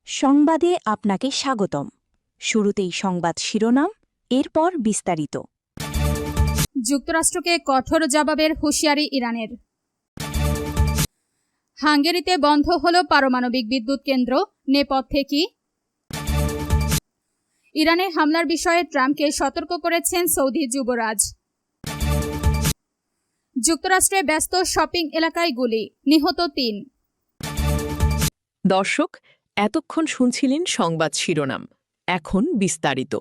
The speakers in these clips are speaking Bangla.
সংবাদে আপনাকে স্বাগতম। শুরুতেই সংবাদ শিরোনাম, এরপর বিস্তারিত। যুক্তরাষ্ট্রকে কঠোর জবাবের হুঁশিয়ারি ইরানের। হাঙ্গেরিতে বন্ধ হল পারমাণবিক বিদ্যুৎ কেন্দ্র, নেপথ্যে কি? ইরানে হামলার বিষয়ে ট্রাম্পকে সতর্ক করেছেন সৌদি যুবরাজ। যুক্তরাষ্ট্রে ব্যস্ত শপিং এলাকায় গুলি, নিহত ৩। দর্শক, এতক্ষণ শুনছিলেন সংবাদ শিরোনাম, এখন বিস্তারিত।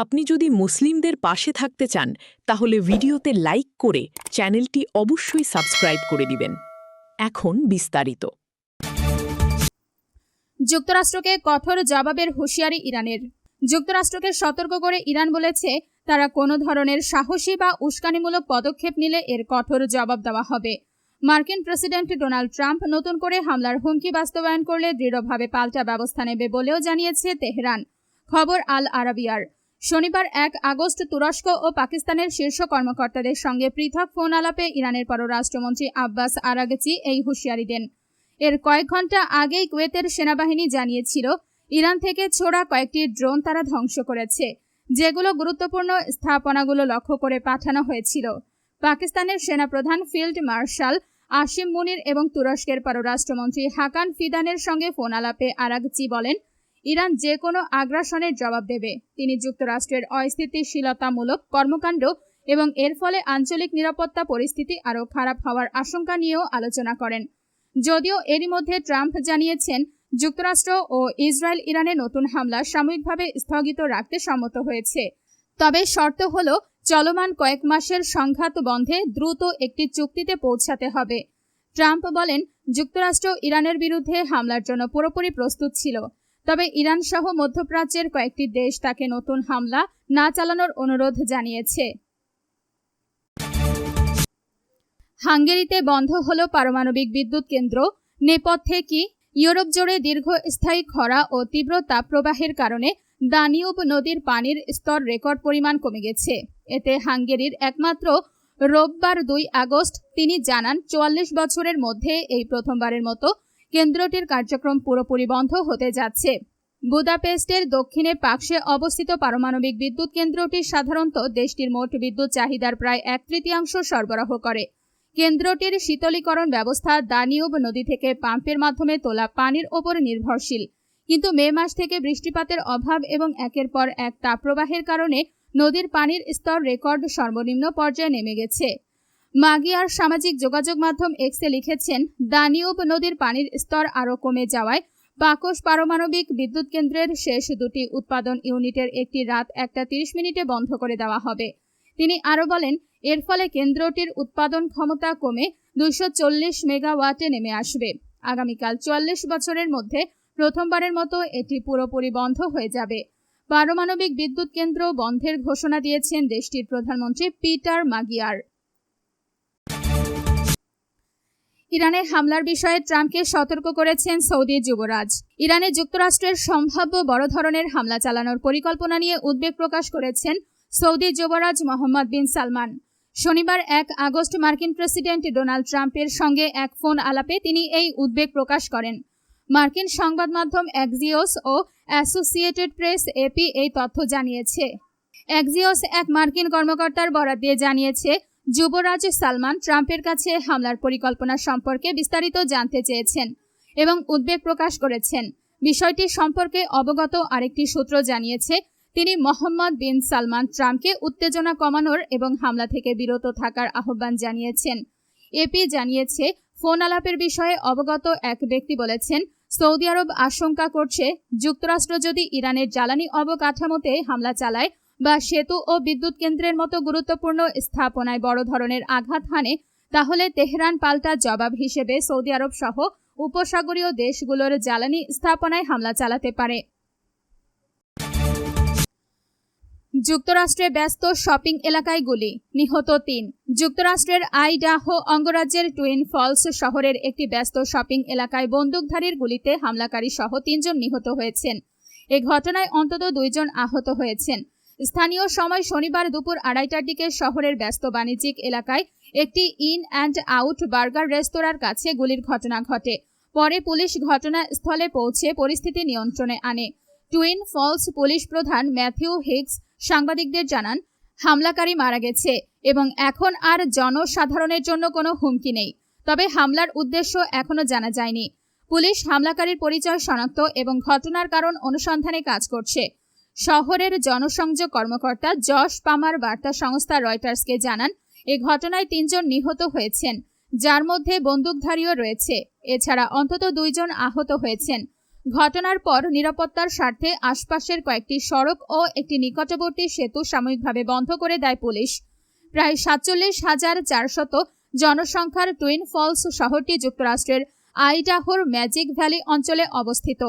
আপনি যদি মুসলিমদের পাশে থাকতে চান তাহলে ভিডিওতে লাইক করে চ্যানেলটি অবশ্যই সাবস্ক্রাইব করে দিবেন। এখন বিস্তারিত। যুক্তরাষ্ট্রকে কঠোর জবাবের হুঁশিয়ারি ইরানের। যুক্তরাষ্ট্রকে সতর্ক করে ইরান বলেছে, তারা কোনো ধরনের সাহসী বা উস্কানিমূলক পদক্ষেপ নিলে এর কঠোর জবাব দেওয়া হবে। মার্কিন প্রেসিডেন্ট ডোনাল্ড ট্রাম্প নতুন করে হামলার হুমকি বাস্তবায়ন করলে দৃঢ়ভাবে পাল্টা ব্যবস্থা নেবে বলেও জানিয়েছে তেহরান। খবর আল আরাবিয়ার। শনিবার ১ আগস্ট তুরস্ক ও পাকিস্তানের শীর্ষ কর্মকর্তাদের সঙ্গে পৃথক ফোন আলাপে ইরানের পররাষ্ট্রমন্ত্রী আব্বাস আরাগচি এই হুঁশিয়ারি দেন। এর কয়েক ঘন্টা আগেই কুয়েতের সেনাবাহিনী জানিয়েছিল, ইরান থেকে ছোড়া কয়েকটি ড্রোন তারা ধ্বংস করেছে, যেগুলো গুরুত্বপূর্ণ স্থাপনাগুলো লক্ষ্য করে পাঠানো হয়েছিল। পাকিস্তানের সেনাপ্রধান ফিল্ড মার্শাল আসিম মুনির এবং তুরস্কের পররাষ্ট্রমন্ত্রী হাকান ফিদানের সঙ্গে ফোন আলাপে আরাগচি বলেন, ইরান যে কোনো আগ্রাসনের জবাব দেবে। তিনি যুক্তরাষ্ট্রের অস্থিতিশীলতামূলক কর্মকাণ্ড এবং এর ফলে আঞ্চলিক নিরাপত্তা পরিস্থিতি আরও খারাপ হওয়ার আশঙ্কা নিয়েও আলোচনা করেন। যদিও এরই মধ্যে ট্রাম্প জানিয়েছেন, যুক্তরাষ্ট্র ও ইসরায়েল ইরানে নতুন হামলা সাময়িকভাবে স্থগিত রাখতে সম্মত হয়েছে, তবে শর্ত হল চলমান কয়েক মাসের সংঘাত বন্ধে দ্রুত একটি চুক্তিতে পৌঁছাতে হবে। ট্রাম্প বলেন, যুক্তরাষ্ট্র ইরানের বিরুদ্ধে হামলার জন্য পুরোপুরি প্রস্তুত ছিল, তবে ইরান সহ মধ্যপ্রাচ্যের কয়েকটি দেশ তাকে নতুন হামলা না চালানোর অনুরোধ জানিয়েছে। হাঙ্গেরিতে বন্ধ হল পারমাণবিক বিদ্যুৎ কেন্দ্র, নেপথ্যে কি? ইউরোপ জুড়ে দীর্ঘস্থায়ী খরা ও তীব্র তাপপ্রবাহের কারণে দানিউব নদীর পানির স্তর রেকর্ড পরিমাণ কমে গেছে। এতে হাঙ্গেরির একমাত্র রোববার ২ আগস্ট তিনি জানান, ৪৪ বছরের মধ্যে এই প্রথমবারের মতো কেন্দ্রটির কার্যক্রম পুরোপুরি বন্ধ হতে যাচ্ছে। বুদাপেস্টের দক্ষিণে পাকশে অবস্থিত পারমাণবিক বিদ্যুৎ কেন্দ্রটি সাধারণত দেশটির মোট বিদ্যুৎ চাহিদার প্রায় ১/৩ সরবরাহ করে। কেন্দ্রটির শীতলীকরণ ব্যবস্থা দানিউব নদী থেকে পাম্পের মাধ্যমে তোলা পানির ওপর নির্ভরশীল, কিন্তু মে মাস থেকে বৃষ্টিপাতের অভাব এবং একের পর এক তাপপ্রবাহের কারণে নদীর পানির স্তর রেকর্ড সর্বনিম্ন পর্যায়ে নেমে গেছে। মাগিয়ার সামাজিক যোগাযোগ মাধ্যম এক্সে লিখেছেন, দানিউব নদীর পানির স্তর আরও কমে যাওয়ায় পাকশ পারমাণবিক বিদ্যুৎ কেন্দ্রের শেষ দুটি উৎপাদন ইউনিটের একটি রাত 1:30 বন্ধ করে দেওয়া হবে। তিনি আরও বলেন, এর ফলে কেন্দ্রটির উৎপাদন ক্ষমতা কমে 240 মেগাওয়াটে নেমে আসবে। আগামীকাল 44 বছরের মধ্যে প্রথমবারের মতো এটি পুরোপুরি বন্ধ হয়ে যাবে। পারমাণবিক বিদ্যুৎ কেন্দ্র বন্ধের ঘোষণা দিয়েছেন দেশটির প্রধানমন্ত্রী পিটার মাগিয়ার। ইরানের হামলার বিষয়ে ট্রাম্পকে সতর্ক করেছেন সৌদি যুবরাজ। ইরানে যুক্তরাষ্ট্রের সম্ভাব্য বড় ধরনের হামলা চালানোর পরিকল্পনা নিয়ে উদ্বেগ প্রকাশ করেছেন সৌদি যুবরাজ মোহাম্মদ বিন সালমান। শনিবার ১ আগস্ট মার্কিন প্রেসিডেন্ট ডোনাল্ড ট্রাম্পের সঙ্গে এক ফোন আলাপে তিনি এই উদ্বেগ প্রকাশ করেন। মার্কিন সংবাদ মাধ্যম অ্যাক্সিওস ও অ্যাসোসিয়েটেড প্রেস এপি এই তথ্য জানিয়েছে। অ্যাক্সিওস এক মার্কিন কর্মকর্তার বরাত দিয়ে জানিয়েছে, যুবরাজ সালমান ট্রাম্পের কাছে হামলার পরিকল্পনা সম্পর্কে বিস্তারিত জানতে চেয়েছেন এবং উদ্বেগ প্রকাশ করেছেন। বিষয়টি সম্পর্কে অবগত আরেকটি সূত্র জানিয়েছে, তিনি মোহাম্মদ বিন সালমান ট্রাম্পকে উত্তেজনা কমানোর এবং হামলা থেকে বিরত থাকার আহ্বান জানিয়েছেন। এপি জানিয়েছে, ফোন আলাপের বিষয়ে অবগত এক ব্যক্তি বলেছেন, সৌদি আরব আশঙ্কা করছে, যুক্তরাষ্ট্র যদি ইরানের জ্বালানি অবকাঠামোতে হামলা চালায় বা সেতু ও বিদ্যুৎ কেন্দ্রের মতো গুরুত্বপূর্ণ স্থাপনায় বড় ধরনের আঘাত হানে, তাহলে তেহরান পাল্টা জবাব হিসেবে সৌদি আরব সহ উপসাগরীয় দেশগুলোর জ্বালানি স্থাপনায় হামলা চালাতে পারে। যুক্তরাষ্ট্রে ব্যস্ত শপিং এলাকায় গুলি, নিহত ৩। যুক্তরাষ্ট্রের আইডাহো অঙ্গরাজ্যের টুইন ফলস শহরের একটি ব্যস্ত শপিং এলাকায় বন্দুকধারীর গুলিতে হামলাকারী সহ ৩ জন নিহত হয়েছেন। এ ঘটনায় অন্তত 2 জন আহত হয়েছেন। স্থানীয় সময় শনিবার দুপুর 2:30টার দিকে শহরের ব্যস্ত বাণিজ্যিক এলাকায় একটি ইন অ্যান্ড আউট বার্গার রেস্তোরাঁর কাছে গুলির ঘটনা ঘটে। পরে পুলিশ ঘটনাস্থলে পৌঁছে পরিস্থিতি নিয়ন্ত্রণে আনে। টুইন ফলস পুলিশ প্রধান ম্যাথিউ হিগস সাংবাদিকদের জানান, হামলাকারী মারা গেছে এবং এখন আর জনসাধারণের জন্য কোনো হুমকি নেই। তবে হামলার উদ্দেশ্য এখনো জানা যায়নি। পুলিশ হামলাকারীর পরিচয় শনাক্ত এবং ঘটনার কারণ অনুসন্ধানে কাজ করছে। শহরের জনসংযোগ কর্মকর্তা জশ পামার বার্তা সংস্থা রয়টার্সকে জানান, এ ঘটনায় 3 জন নিহত হয়েছেন, যার মধ্যে বন্দুকধারীও রয়েছে। এছাড়া অন্তত 2 জন আহত হয়েছেন। ঘটনার পর নিরাপত্তার স্বার্থে আশপাশের কয়েকটি সড়ক ও একটি নিকটবর্তী সেতু সাময়িকভাবে বন্ধ করে দেয় পুলিশ। প্রায় 47,400 জনসংখ্যার টুইন ফলস শহরটি যুক্তরাষ্ট্রের আইডাহোর ম্যাজিক ভ্যালি অঞ্চলে অবস্থিত।